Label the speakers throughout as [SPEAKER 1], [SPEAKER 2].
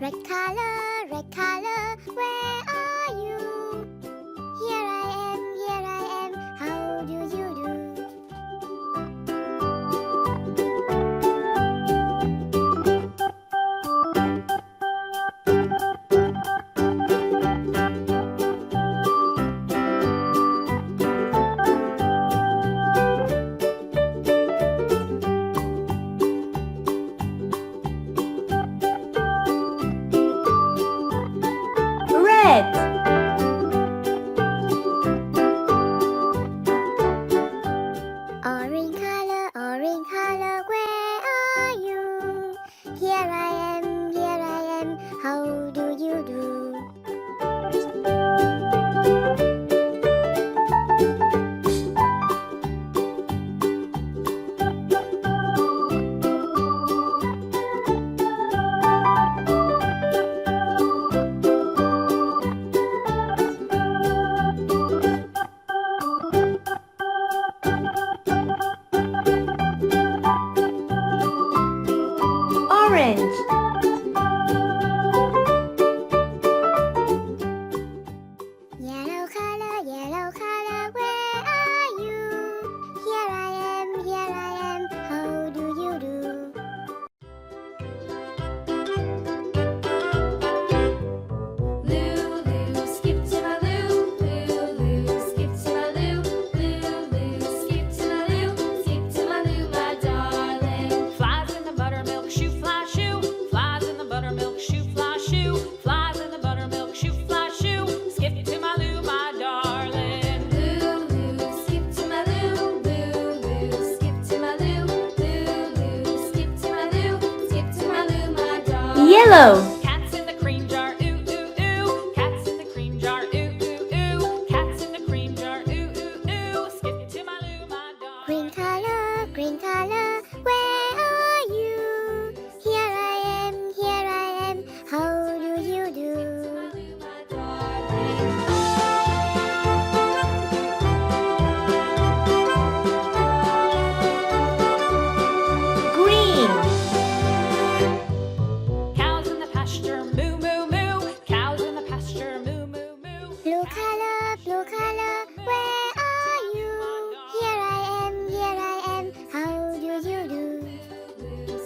[SPEAKER 1] red color, where are you? Here I am, how do you do?
[SPEAKER 2] Red.
[SPEAKER 1] Orange color, where are you? Here I am, how do you do?
[SPEAKER 2] Orange.
[SPEAKER 1] Yellow color, where are you? Here I am, how do you do?
[SPEAKER 3] Lulu, skip to my Lou. Lulu, skip to my Lou. Lulu, skip to my Lou. Skip to my Lou, my darling. Flies in the buttermilk shoe, fly shoe. Flies in the buttermilk shoe, fly shoe. Flies in the buttermilk shoe, fly shoe. Skip to my Lou, my darling. Lulu, skip to my Lou. Lulu, skip to my Lou. Lulu, skip to my Lou. Skip to my Lou, my darling.
[SPEAKER 2] Yellow.
[SPEAKER 3] Cats in the cream jar, ooh, ooh, ooh. Cats in the cream jar, ooh, ooh, ooh. Cats in the cream jar, ooh, ooh, ooh. Skip to my Lou, my dog.
[SPEAKER 1] Green color, where are you? Here I am, how do you do?
[SPEAKER 2] Green.
[SPEAKER 3] Cows in the pasture, moo, moo, moo. Cows in the pasture, moo, moo, moo.
[SPEAKER 1] Blue color, where are you? Here I am, how do you do?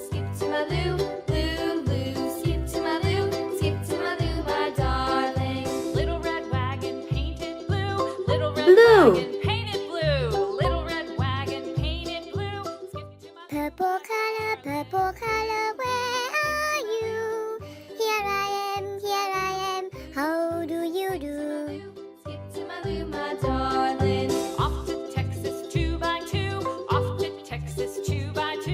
[SPEAKER 3] Skip to my Lou, Lou, Lou. Skip to my Lou, skip to my Lou, my darling. Little red wagon painted blue. Little red
[SPEAKER 2] Blue.
[SPEAKER 3] wagon painted blue. Little red wagon painted blue. Skip to my
[SPEAKER 1] Purple color, where are you? Here I am, how do you do?
[SPEAKER 3] Skip to my Lou, my darling. Off to Texas 2x2. Off to Texas 2x2.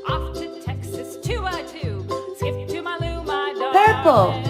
[SPEAKER 3] Off to Texas 2x2. Skip to my Lou, my darling.
[SPEAKER 2] Purple.